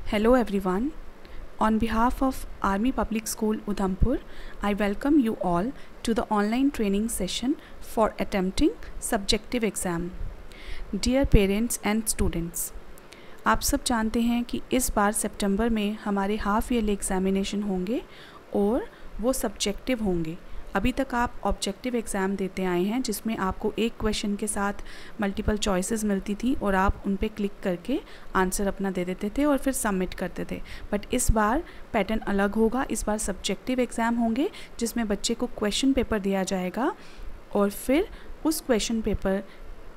Hello everyone. On behalf of Army Public School Udhampur, I welcome you all to the online training session for attempting subjective exam. Dear parents and students, आप सब जानते हैं कि इस बार सितंबर में हमारे half yearly examination होंगे और वो सब्जेक्टिव होंगे। अभी तक आप ऑब्जेक्टिव एग्ज़ाम देते आए हैं जिसमें आपको एक क्वेश्चन के साथ मल्टीपल चॉइसेस मिलती थी और आप उन पे क्लिक करके आंसर अपना दे देते थे और फिर सबमिट करते थे। बट इस बार पैटर्न अलग होगा। इस बार सब्जेक्टिव एग्ज़ाम होंगे जिसमें बच्चे को क्वेश्चन पेपर दिया जाएगा और फिर उस क्वेश्चन पेपर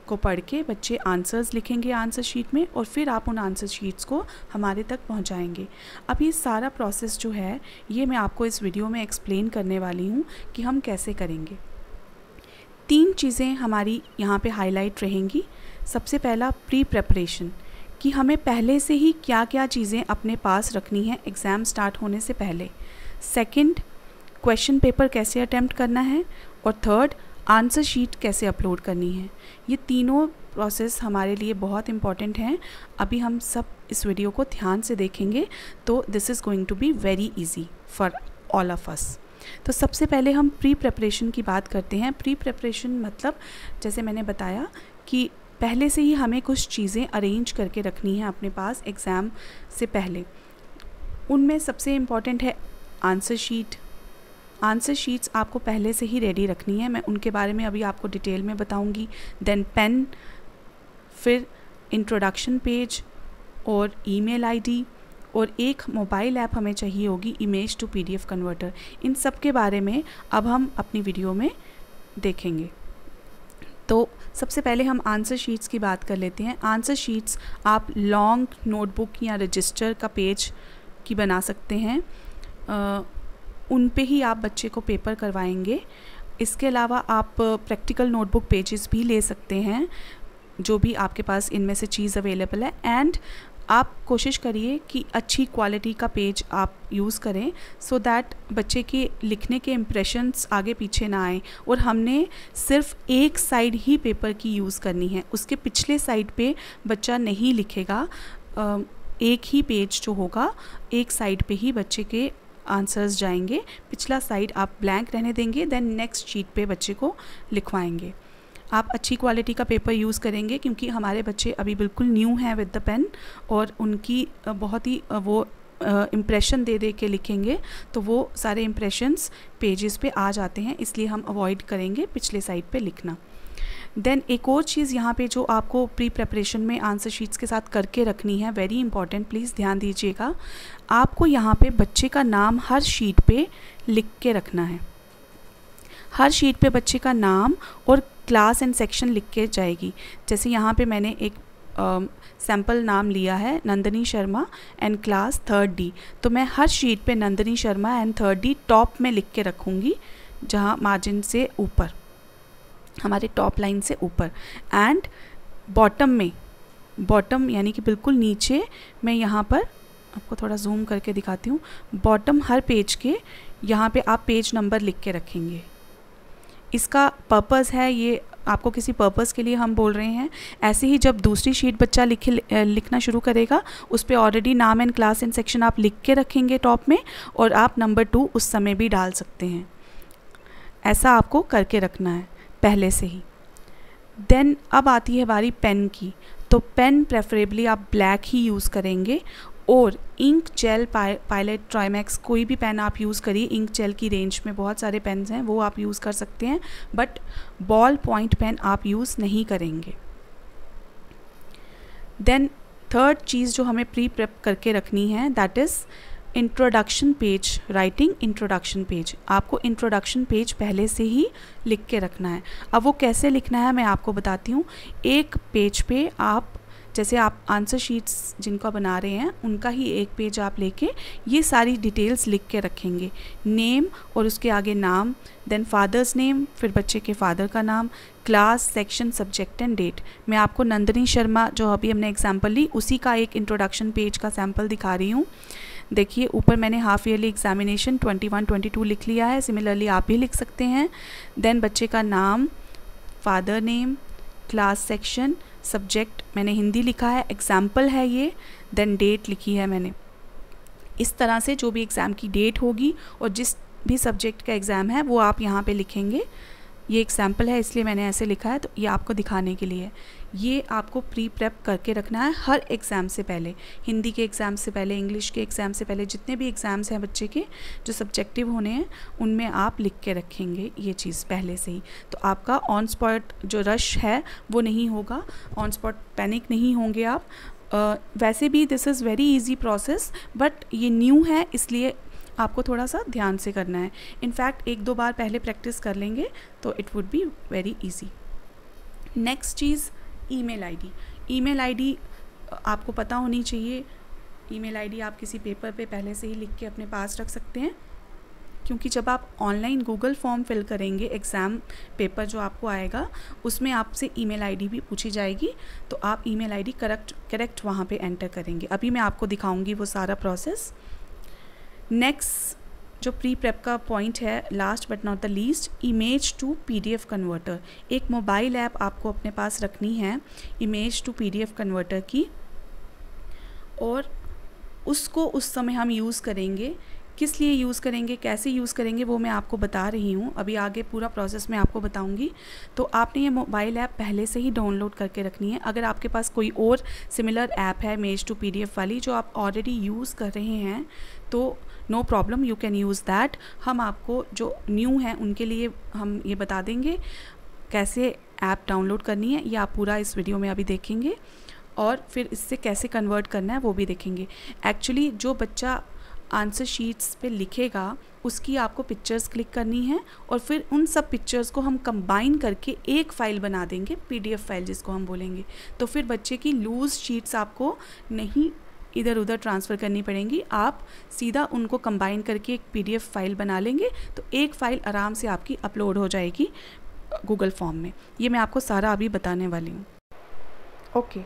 को पढ़ के बच्चे आंसर्स लिखेंगे आंसर शीट में और फिर आप उन आंसर शीट्स को हमारे तक पहुंचाएंगे। अब ये सारा प्रोसेस जो है ये मैं आपको इस वीडियो में एक्सप्लेन करने वाली हूँ कि हम कैसे करेंगे। 3 चीज़ें हमारी यहाँ पे हाईलाइट रहेंगी। सबसे पहला प्री प्रेपरेशन, कि हमें पहले से ही क्या क्या चीज़ें अपने पास रखनी है एग्ज़ाम स्टार्ट होने से पहले। सेकंड, क्वेश्चन पेपर कैसे अटैम्प्ट करना है और थर्ड, आंसर शीट कैसे अपलोड करनी है। ये तीनों प्रोसेस हमारे लिए बहुत इम्पॉर्टेंट हैं। अभी हम सब इस वीडियो को ध्यान से देखेंगे तो this is going to be very easy for all of us. तो सबसे पहले हम प्री प्रेपरेशन की बात करते हैं। प्री प्रेपरेशन मतलब जैसे मैंने बताया कि पहले से ही हमें कुछ चीज़ें अरेंज करके रखनी है अपने पास एग्ज़ाम से पहले। उनमें सबसे इम्पॉर्टेंट है आंसर शीट। आंसर शीट्स आपको पहले से ही रेडी रखनी है, मैं उनके बारे में अभी आपको डिटेल में बताऊंगी। देन पेन, फिर इंट्रोडक्शन पेज और ईमेल आईडी और एक मोबाइल ऐप हमें चाहिए होगी इमेज टू पीडीएफ कन्वर्टर। इन सब के बारे में अब हम अपनी वीडियो में देखेंगे। तो सबसे पहले हम आंसर शीट्स की बात कर लेते हैं। आंसर शीट्स आप लॉन्ग नोटबुक या रजिस्टर का पेज की बना सकते हैं, उन पे ही आप बच्चे को पेपर करवाएंगे। इसके अलावा आप प्रैक्टिकल नोटबुक पेजेस भी ले सकते हैं, जो भी आपके पास इनमें से चीज़ अवेलेबल है। एंड आप कोशिश करिए कि अच्छी क्वालिटी का पेज आप यूज़ करें सो दैट बच्चे के लिखने के इम्प्रेशंस आगे पीछे ना आए। और हमने सिर्फ एक साइड ही पेपर की यूज़ करनी है, उसके पिछले साइड पे बच्चा नहीं लिखेगा। एक ही पेज जो होगा एक साइड पे ही बच्चे के आंसर्स जाएंगे, पिछला साइड आप ब्लैंक रहने देंगे। देन नेक्स्ट शीट पे बच्चे को लिखवाएंगे। आप अच्छी क्वालिटी का पेपर यूज़ करेंगे क्योंकि हमारे बच्चे अभी बिल्कुल न्यू हैं विद द पेन और उनकी बहुत ही वो इम्प्रेशन दे दे के लिखेंगे तो वो सारे इम्प्रेशंस पेजेस पे आ जाते हैं, इसलिए हम अवॉइड करेंगे पिछले साइड पे लिखना। देन एक और चीज़ यहाँ पे जो आपको प्री प्रेपरेशन में आंसर शीट्स के साथ करके रखनी है, वेरी इंपॉर्टेंट, प्लीज़ ध्यान दीजिएगा। आपको यहाँ पे बच्चे का नाम हर शीट पे लिख के रखना है। हर शीट पे बच्चे का नाम और क्लास एंड सेक्शन लिख के जाएगी। जैसे यहाँ पे मैंने एक सैम्पल नाम लिया है Nandini Sharma and class 3rd D, तो मैं हर शीट पे Nandini Sharma and 3rd D top में लिख के रखूँगी, जहाँ मार्जिन से ऊपर, हमारे टॉप लाइन से ऊपर। एंड बॉटम में, बॉटम यानी कि बिल्कुल नीचे, मैं यहाँ पर आपको थोड़ा जूम करके दिखाती हूँ। बॉटम हर पेज के यहाँ पे आप पेज नंबर लिख के रखेंगे। इसका पर्पस है, ये आपको किसी पर्पस के लिए हम बोल रहे हैं। ऐसे ही जब दूसरी शीट बच्चा लिखना शुरू करेगा उस पर ऑलरेडी नाम एंड क्लास एंड सेक्शन आप लिख के रखेंगे टॉप में, और आप नंबर 2 उस समय भी डाल सकते हैं। ऐसा आपको करके रखना है पहले से ही। देन अब आती है बारी पेन की। तो पेन प्रेफरेबली आप ब्लैक ही यूज़ करेंगे और इंक जेल पायलट ट्राइमैक्स कोई भी पेन आप यूज़ करिए। इंक जेल की रेंज में बहुत सारे पेन्स हैं, वो आप यूज़ कर सकते हैं, बट बॉल पॉइंट पेन आप यूज़ नहीं करेंगे। देन थर्ड चीज़ जो हमें प्री प्रेप करके रखनी है that is introduction page, writing introduction page. आपको इंट्रोडक्शन पेज पहले से ही लिख के रखना है। अब वो कैसे लिखना है मैं आपको बताती हूँ। एक पेज पे आप, जैसे आप आंसर शीट्स जिनका बना रहे हैं उनका ही एक पेज आप लेके ये सारी डिटेल्स लिख के रखेंगे। नेम और उसके आगे नाम, देन फादर्स नेम, फिर बच्चे के फादर का नाम, class, section, subject and date. मैं आपको नंदिनी शर्मा जो अभी हमने एग्जाम्पल ली उसी का एक इंट्रोडक्शन पेज का सैम्पल दिखा रही हूँ। देखिए ऊपर मैंने हाफ ईयरली एग्जामिनेशन 21-22 लिख लिया है, सिमिलरली आप भी लिख सकते हैं। देन बच्चे का नाम, father name, class, section, subject मैंने हिंदी लिखा है, एग्जाम्पल है ये, देन डेट लिखी है मैंने। इस तरह से जो भी एग्ज़ाम की डेट होगी और जिस भी सब्जेक्ट का एग्ज़ाम है वो आप यहाँ पे लिखेंगे। ये एग्जाम्पल है इसलिए मैंने ऐसे लिखा है, तो ये आपको दिखाने के लिए। ये आपको प्री प्रेप करके रखना है हर एग्ज़ाम से पहले, हिंदी के एग्ज़ाम से पहले, इंग्लिश के एग्ज़ाम से पहले, जितने भी एग्ज़ाम्स हैं बच्चे के जो सब्जेक्टिव होने हैं उनमें आप लिख के रखेंगे ये चीज़ पहले से ही। तो आपका ऑन स्पॉट जो रश है वो नहीं होगा, ऑन स्पॉट पैनिक नहीं होंगे आप। वैसे भी this is very easy process, but ये न्यू है इसलिए आपको थोड़ा सा ध्यान से करना है। इनफैक्ट 1-2 बार पहले प्रैक्टिस कर लेंगे तो it would be very easy. Next cheese email ID. Email ID आपको पता होनी चाहिए। ईमेल आईडी आप किसी पेपर पे पहले से ही लिख के अपने पास रख सकते हैं, क्योंकि जब आप ऑनलाइन गूगल फॉर्म फिल करेंगे, एग्ज़ाम पेपर जो आपको आएगा उसमें आपसे ईमेल आईडी भी पूछी जाएगी, तो आप ईमेल आईडी करेक्ट वहाँ पे एंटर करेंगे। अभी मैं आपको दिखाऊंगी वो सारा प्रोसेस। नेक्स्ट जो प्री प्रेप का पॉइंट है, last but not the least, image to PDF converter. एक मोबाइल ऐप आपको अपने पास रखनी है इमेज टू पीडीएफ कन्वर्टर की, और उसको उस समय हम यूज़ करेंगे। किस लिए यूज़ करेंगे, कैसे यूज़ करेंगे वो मैं आपको बता रही हूँ, अभी आगे पूरा प्रोसेस मैं आपको बताऊँगी। तो आपने ये मोबाइल ऐप पहले से ही डाउनलोड करके रखनी है। अगर आपके पास कोई और सिमिलर ऐप है इमेज टू पीडीएफ वाली जो आप ऑलरेडी यूज़ कर रहे हैं तो no problem, you can use that. हम आपको जो न्यू हैं उनके लिए हम ये बता देंगे कैसे ऐप डाउनलोड करनी है, ये आप पूरा इस वीडियो में अभी देखेंगे, और फिर इससे कैसे कन्वर्ट करना है वो भी देखेंगे। एक्चुअली जो बच्चा आंसर शीट्स पे लिखेगा उसकी आपको पिक्चर्स क्लिक करनी है, और फिर उन सब पिक्चर्स को हम कंबाइन करके एक फ़ाइल बना देंगे, पीडीएफ फाइल जिसको हम बोलेंगे। तो फिर बच्चे की लूज़ शीट्स आपको नहीं इधर उधर ट्रांसफ़र करनी पड़ेंगी, आप सीधा उनको कंबाइन करके एक पीडीएफ फाइल बना लेंगे, तो एक फ़ाइल आराम से आपकी अपलोड हो जाएगी गूगल फॉर्म में। ये मैं आपको सारा अभी बताने वाली हूँ। ओके,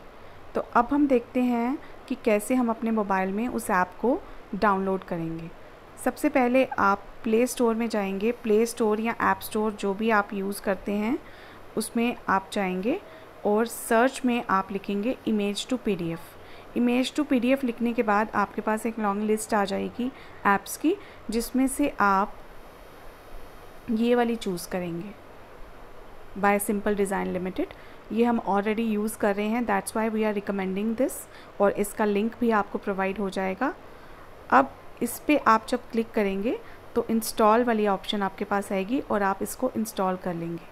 तो अब हम देखते हैं कि कैसे हम अपने मोबाइल में उस ऐप को डाउनलोड करेंगे। सबसे पहले आप प्ले स्टोर में जाएंगे, प्ले स्टोर या ऐप स्टोर जो भी आप यूज़ करते हैं उसमें आप जाएंगे, और सर्च में आप लिखेंगे image to PDF. Image to PDF लिखने के बाद आपके पास एक लॉन्ग लिस्ट आ जाएगी ऐप्स की, जिसमें से आप ये वाली चूज़ करेंगे, बाय सिंपल डिज़ाइन लिमिटेड। ये हम ऑलरेडी यूज़ कर रहे हैं, that's why we are recommending this, और इसका लिंक भी आपको प्रोवाइड हो जाएगा। अब इस पे आप जब क्लिक करेंगे तो इंस्टॉल वाली ऑप्शन आपके पास आएगी और आप इसको इंस्टॉल कर लेंगे।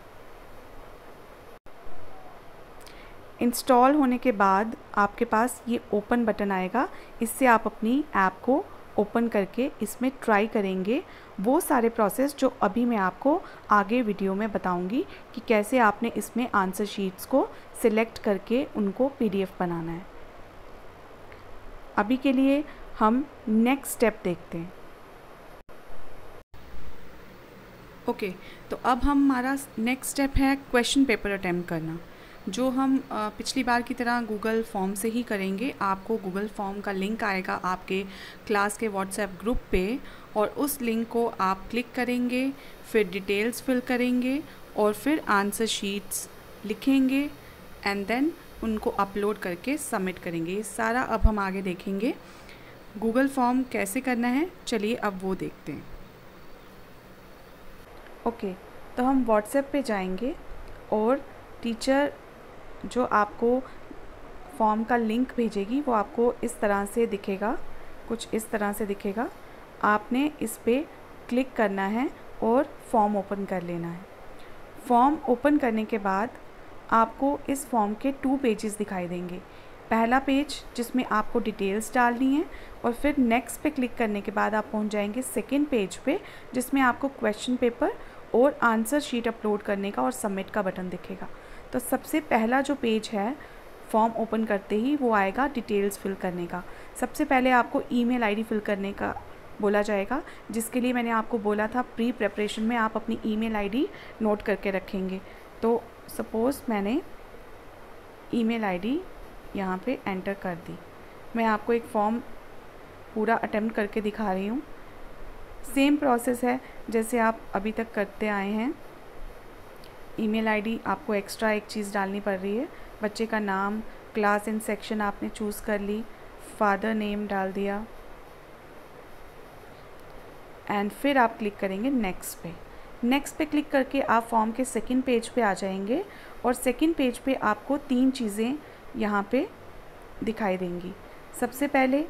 इंस्टॉल होने के बाद आपके पास ये ओपन बटन आएगा, इससे आप अपनी ऐप को ओपन करके इसमें ट्राई करेंगे वो सारे प्रोसेस जो अभी मैं आपको आगे वीडियो में बताऊंगी कि कैसे आपने इसमें आंसर शीट्स को सिलेक्ट करके उनको पीडीएफ बनाना है। अभी के लिए हम नेक्स्ट स्टेप देखते हैं। ओके, तो अब हमारा नेक्स्ट स्टेप है क्वेश्चन पेपर अटेम्प्ट करना, जो हम पिछली बार की तरह गूगल फॉर्म से ही करेंगे। आपको गूगल फॉर्म का लिंक आएगा आपके क्लास के व्हाट्सएप ग्रुप पे, और उस लिंक को आप क्लिक करेंगे, फिर डिटेल्स फिल करेंगे और फिर आंसर शीट्स लिखेंगे, एंड देन उनको अपलोड करके सबमिट करेंगे। ये सारा अब हम आगे देखेंगे। गूगल फॉर्म कैसे करना है चलिए अब वो देखते हैं। ओके, तो हम व्हाट्सएप पे जाएंगे और टीचर जो आपको फॉर्म का लिंक भेजेगी वो आपको इस तरह से दिखेगा, कुछ इस तरह से दिखेगा। आपने इस पे क्लिक करना है और फॉर्म ओपन कर लेना है। फॉर्म ओपन करने के बाद आपको इस फॉर्म के 2 पेजेस दिखाई देंगे। पहला पेज जिसमें आपको डिटेल्स डालनी है, और फिर नेक्स्ट पे क्लिक करने के बाद आप पहुंच जाएंगे सेकंड पेज पे, जिसमें आपको क्वेश्चन पेपर और आंसर शीट अपलोड करने का और सबमिट का बटन दिखेगा। तो सबसे पहला जो पेज है फॉर्म ओपन करते ही वो आएगा डिटेल्स फिल करने का। सबसे पहले आपको ईमेल आईडी फिल करने का बोला जाएगा, जिसके लिए मैंने आपको बोला था प्री प्रेपरेशन में आप अपनी ईमेल आईडी नोट करके रखेंगे। तो सपोज़ मैंने ईमेल आईडी यहाँ पे एंटर कर दी। मैं आपको एक फॉर्म पूरा अटेम्प्ट करके दिखा रही हूँ। सेम प्रोसेस है जैसे आप अभी तक करते आए हैं। ईमेल आईडी आपको एक्स्ट्रा एक चीज़ डालनी पड़ रही है। बच्चे का नाम, क्लास एंड सेक्शन आपने चूज़ कर ली, फादर नेम डाल दिया एंड फिर आप क्लिक करेंगे नेक्स्ट पे। नेक्स्ट पे क्लिक करके आप फॉर्म के सेकंड पेज पे आ जाएंगे और सेकंड पेज पे आपको 3 चीज़ें यहाँ पे दिखाई देंगी। सबसे पहले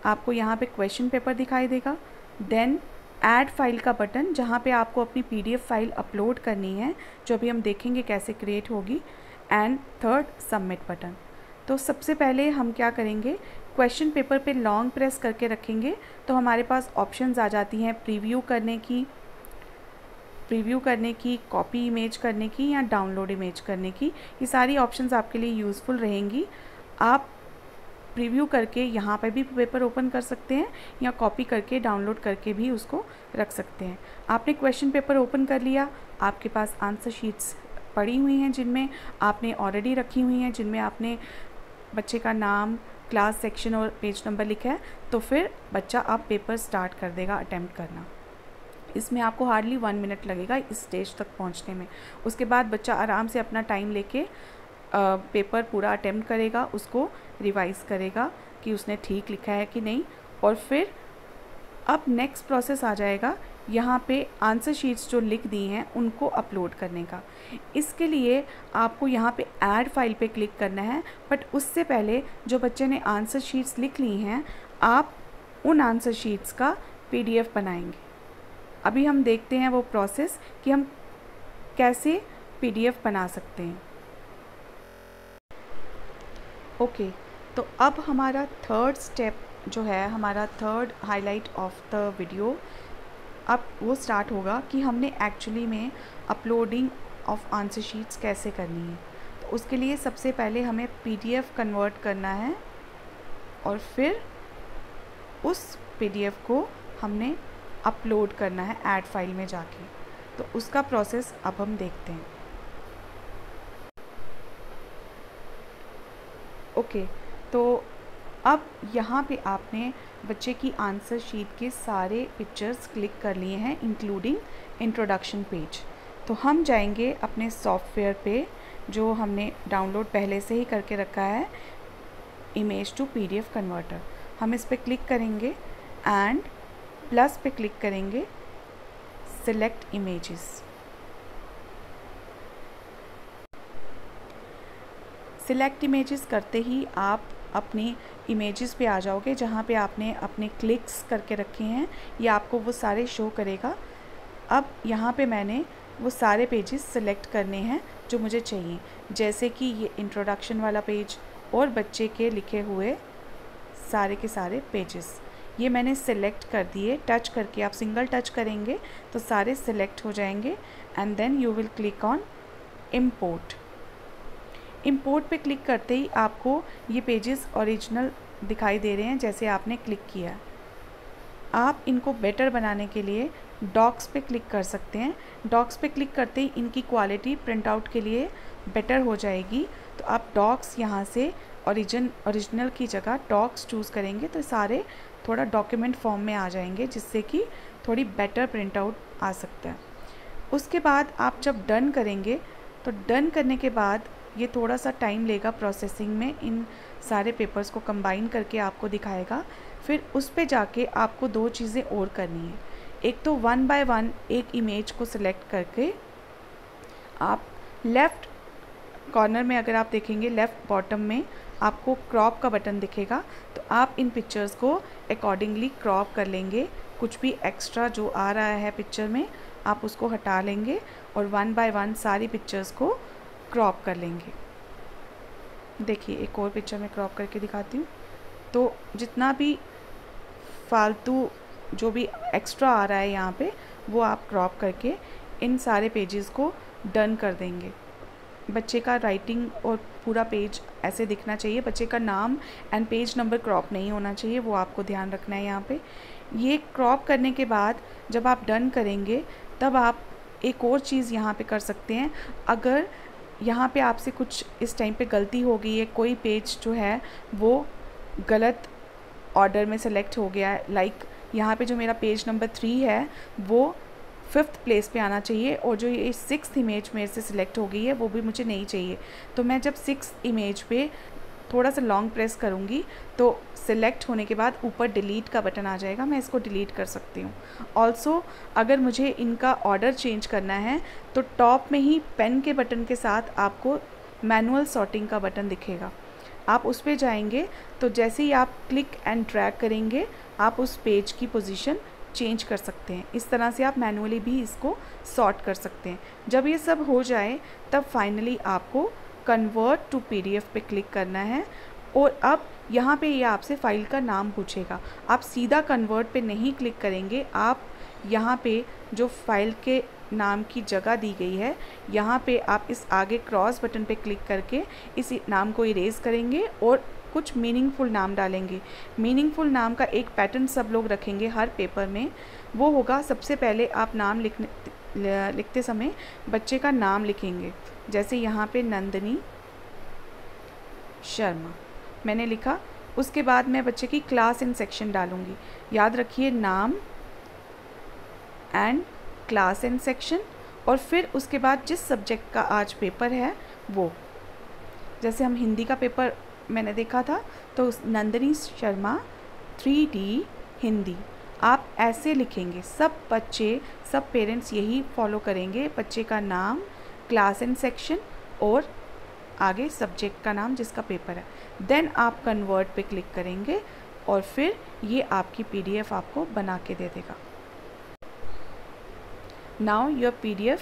आपको यहाँ पे क्वेश्चन पेपर दिखाई देगा, देन ऐड फाइल का बटन जहाँ पे आपको अपनी PDF फाइल अपलोड करनी है, जो अभी हम देखेंगे कैसे क्रिएट होगी, एंड थर्ड सबमिट बटन। तो सबसे पहले हम क्या करेंगे, क्वेश्चन पेपर पे लॉन्ग प्रेस करके रखेंगे तो हमारे पास ऑप्शंस आ जाती हैं प्रीव्यू करने की, कॉपी इमेज करने की या डाउनलोड इमेज करने की। ये सारी ऑप्शंस आपके लिए यूज़फुल रहेंगी। आप प्रीव्यू करके यहाँ पे भी पेपर ओपन कर सकते हैं या कॉपी करके डाउनलोड करके भी उसको रख सकते हैं। आपने क्वेश्चन पेपर ओपन कर लिया, आपके पास आंसर शीट्स पड़ी हुई हैं जिनमें आपने ऑलरेडी रखी हुई हैं, जिनमें आपने बच्चे का नाम, क्लास, सेक्शन और पेज नंबर लिखा है। तो फिर बच्चा अब पेपर स्टार्ट कर देगा अटेम्प्ट करना। इसमें आपको हार्डली 1 मिनट लगेगा इस स्टेज तक पहुंचने में। उसके बाद बच्चा आराम से अपना टाइम लेके पेपर पूरा अटेम्प्ट करेगा, उसको रिवाइज़ करेगा कि उसने ठीक लिखा है कि नहीं, और फिर अब नेक्स्ट प्रोसेस आ जाएगा यहाँ पे आंसर शीट्स जो लिख दी हैं उनको अपलोड करने का। इसके लिए आपको यहाँ पे ऐड फाइल पे क्लिक करना है, बट उससे पहले जो बच्चे ने आंसर शीट्स लिख ली हैं, आप उन आंसर शीट्स का PDF बनाएंगे। अभी हम देखते हैं वो प्रोसेस कि हम कैसे PDF बना सकते हैं। ओके, तो अब हमारा थर्ड स्टेप जो है, हमारा third highlight of the video, अब वो स्टार्ट होगा कि हमने एक्चुअली में अपलोडिंग ऑफ आंसर शीट्स कैसे करनी है। तो उसके लिए सबसे पहले हमें PDF कन्वर्ट करना है और फिर उस PDF को हमने अपलोड करना है ऐड फाइल में जाके। तो उसका प्रोसेस अब हम देखते हैं। ओके, तो अब यहाँ पे आपने बच्चे की आंसर शीट के सारे पिक्चर्स क्लिक कर लिए हैं, इंक्लूडिंग इंट्रोडक्शन पेज। तो हम जाएंगे अपने सॉफ्टवेयर पे जो हमने डाउनलोड पहले से ही करके रखा है, इमेज टू PDF कन्वर्टर। हम इस पर क्लिक करेंगे एंड प्लस पे क्लिक करेंगे, सिलेक्ट इमेजेस। सिलेक्ट इमेजेस करते ही आप अपनी इमेजेस पे आ जाओगे जहाँ पे आपने अपने क्लिक्स करके रखे हैं, ये आपको वो सारे शो करेगा। अब यहाँ पे मैंने वो सारे पेजेस सिलेक्ट करने हैं जो मुझे चाहिए, जैसे कि ये इंट्रोडक्शन वाला पेज और बच्चे के लिखे हुए सारे के सारे पेजेस, ये मैंने सिलेक्ट कर दिए। टच करके, आप सिंगल टच करेंगे तो सारे सिलेक्ट हो जाएंगे and then you will click on import. Import पे क्लिक करते ही आपको ये पेजेस ओरिजिनल दिखाई दे रहे हैं जैसे आपने क्लिक किया। आप इनको बेटर बनाने के लिए डॉक्स पे क्लिक कर सकते हैं। डॉक्स पे क्लिक करते ही इनकी क्वालिटी प्रिंट आउट के लिए बेटर हो जाएगी। तो आप डॉक्स यहाँ से ओरिजिनल की जगह डॉक्स चूज़ करेंगे तो सारे थोड़ा डॉक्यूमेंट फॉर्म में आ जाएंगे, जिससे कि थोड़ी बेटर प्रिंट आउट आ सकता है। उसके बाद आप जब डन करेंगे तो डन करने के बाद ये थोड़ा सा टाइम लेगा प्रोसेसिंग में, इन सारे पेपर्स को कंबाइन करके आपको दिखाएगा। फिर उस पे जाके आपको 2 चीज़ें और करनी है। एक तो 1 बाय 1 एक इमेज को सिलेक्ट करके आप लेफ़्ट कॉर्नर में, अगर आप देखेंगे लेफ़्ट बॉटम में आपको क्रॉप का बटन दिखेगा, तो आप इन पिक्चर्स को अकॉर्डिंगली क्रॉप कर लेंगे। कुछ भी एक्स्ट्रा जो आ रहा है पिक्चर में आप उसको हटा लेंगे और 1 बाय 1 सारी पिक्चर्स को क्रॉप कर लेंगे। देखिए, एक और पिक्चर में क्रॉप करके दिखाती हूँ। तो जितना भी फालतू जो भी एक्स्ट्रा आ रहा है यहाँ पे, वो आप क्रॉप करके इन सारे पेजेस को डन कर देंगे। बच्चे का राइटिंग और पूरा पेज ऐसे दिखना चाहिए। बच्चे का नाम एंड पेज नंबर क्रॉप नहीं होना चाहिए, वो आपको ध्यान रखना है यहाँ पे। ये क्रॉप करने के बाद जब आप डन करेंगे तब आप एक और चीज़ यहाँ पे कर सकते हैं। अगर यहाँ पे आपसे कुछ इस टाइम पे गलती हो गई है, कोई पेज जो है वो गलत ऑर्डर में सेलेक्ट हो गया है, लाइक यहाँ पे जो मेरा पेज नंबर 3 है वो 5th प्लेस पे आना चाहिए, और जो ये 6th इमेज मेरे से सिलेक्ट हो गई है वो भी मुझे नहीं चाहिए। तो मैं जब 6th इमेज पे थोड़ा सा लॉन्ग प्रेस करूँगी तो सिलेक्ट होने के बाद ऊपर डिलीट का बटन आ जाएगा, मैं इसको डिलीट कर सकती हूँ। ऑल्सो अगर मुझे इनका ऑर्डर चेंज करना है तो टॉप में ही पेन के बटन के साथ आपको मैनुअल सॉर्टिंग का बटन दिखेगा, आप उस पर जाएंगे तो जैसे ही आप क्लिक एंड ड्रैग करेंगे आप उस पेज की पोजीशन चेंज कर सकते हैं। इस तरह से आप मैनुअली भी इसको सॉर्ट कर सकते हैं। जब ये सब हो जाए तब फाइनली आपको कन्वर्ट टू PDF पे क्लिक करना है, और अब यहाँ पे ये आपसे फ़ाइल का नाम पूछेगा। आप सीधा कन्वर्ट पे नहीं क्लिक करेंगे, आप यहाँ पे जो फ़ाइल के नाम की जगह दी गई है यहाँ पे आप इस आगे क्रॉस बटन पे क्लिक करके इस नाम को इरेज करेंगे और कुछ मीनिंगफुल नाम डालेंगे। मीनिंगफुल नाम का एक पैटर्न सब लोग रखेंगे हर पेपर में। वो होगा, सबसे पहले आप नाम लिखते समय बच्चे का नाम लिखेंगे। जैसे यहाँ पे नंदिनी शर्मा मैंने लिखा, उसके बाद मैं बच्चे की क्लास एंड सेक्शन डालूँगी। याद रखिए नाम एंड क्लास एंड सेक्शन, और फिर उसके बाद जिस सब्जेक्ट का आज पेपर है वो, जैसे हम हिंदी का पेपर मैंने देखा था तो नंदिनी शर्मा 3D हिंदी, आप ऐसे लिखेंगे। सब बच्चे, सब पेरेंट्स यही फॉलो करेंगे। बच्चे का नाम, क्लास एंड सेक्शन और आगे सब्जेक्ट का नाम जिसका पेपर है। देन आप कन्वर्ट पे क्लिक करेंगे और फिर ये आपकी PDF आपको बना के दे देगा। Now your PDF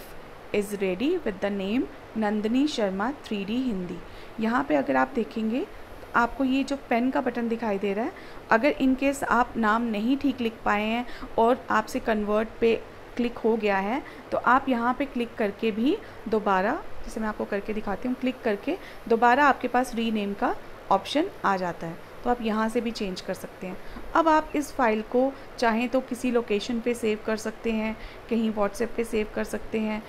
is ready with the name Nandini Sharma 3D Hindi. यहाँ पे अगर आप देखेंगे तो आपको ये जो पेन का बटन दिखाई दे रहा है, अगर इन केस आप नाम नहीं ठीक लिख पाए हैं और आपसे कन्वर्ट पे क्लिक हो गया है तो आप यहाँ पे क्लिक करके भी दोबारा, जैसे मैं आपको करके दिखाती हूँ, क्लिक करके दोबारा आपके पास रीनेम का ऑप्शन आ जाता है, तो आप यहाँ से भी चेंज कर सकते हैं। अब आप इस फाइल को चाहें तो किसी लोकेशन पे सेव कर सकते हैं, कहीं व्हाट्सएप पे सेव कर सकते हैं,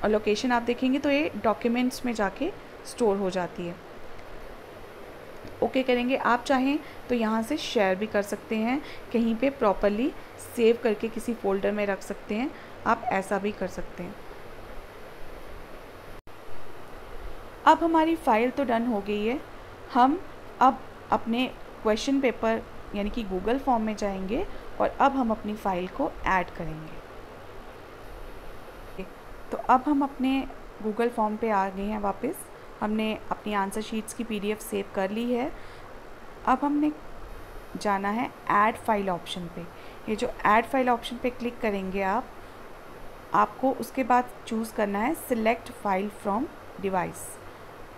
और लोकेशन आप देखेंगे तो ये डॉक्यूमेंट्स में जाके स्टोर हो जाती है। ओके करेंगे। आप चाहें तो यहाँ से शेयर भी कर सकते हैं, कहीं पे प्रॉपरली सेव करके किसी फोल्डर में रख सकते हैं, आप ऐसा भी कर सकते हैं। अब हमारी फ़ाइल तो डन हो गई है। हम अब अपने क्वेश्चन पेपर यानी कि गूगल फॉर्म में जाएंगे और अब हम अपनी फ़ाइल को ऐड करेंगे। तो अब हम अपने गूगल फॉर्म पे आ गए हैं वापस। हमने अपनी आंसर शीट्स की PDF सेव कर ली है। अब हमने जाना है ऐड फाइल ऑप्शन पे। ये जो ऐड फाइल ऑप्शन पे क्लिक करेंगे आपको उसके बाद चूज़ करना है सिलेक्ट फाइल फ्रॉम डिवाइस।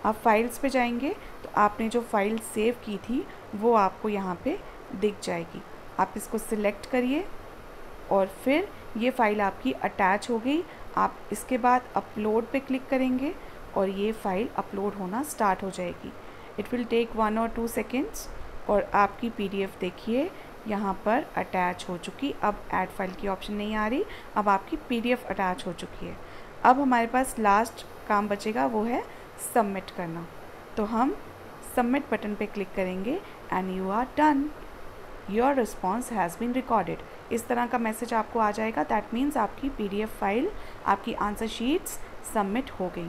आप फाइल्स पे जाएंगे तो आपने जो फाइल सेव की थी वो आपको यहाँ पे दिख जाएगी। आप इसको सिलेक्ट करिए और फिर ये फ़ाइल आपकी अटैच हो गई। आप इसके बाद अपलोड पे क्लिक करेंगे और ये फ़ाइल अपलोड होना स्टार्ट हो जाएगी। It will take 1 or 2 seconds और आपकी PDF देखिए यहाँ पर अटैच हो चुकी। अब ऐड फाइल की ऑप्शन नहीं आ रही, अब आपकी PDF अटैच हो चुकी है। अब हमारे पास लास्ट काम बचेगा, वो है सबमिट करना। तो हम सबमिट बटन पे क्लिक करेंगे and you are done, your response has been recorded. इस तरह का मैसेज आपको आ जाएगा। दैट मीन्स आपकी PDF फाइल, आपकी आंसर शीट्स सबमिट हो गई।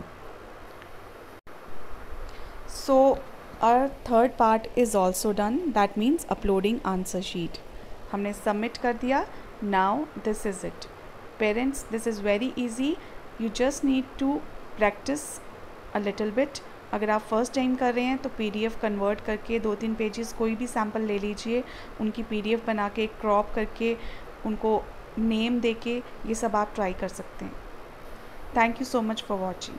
So our third part is also done, that means uploading answer sheet. हमने submit कर दिया। Now this is it. Parents, this is very easy. You just need to practice a little bit. अगर आप first time कर रहे हैं तो PDF convert करके 2-3 पेजेस कोई भी सैम्पल ले लीजिए, उनकी PDF बना के क्रॉप करके उनको नेम दे के ये सब आप ट्राई कर सकते हैं। Thank you so much for watching.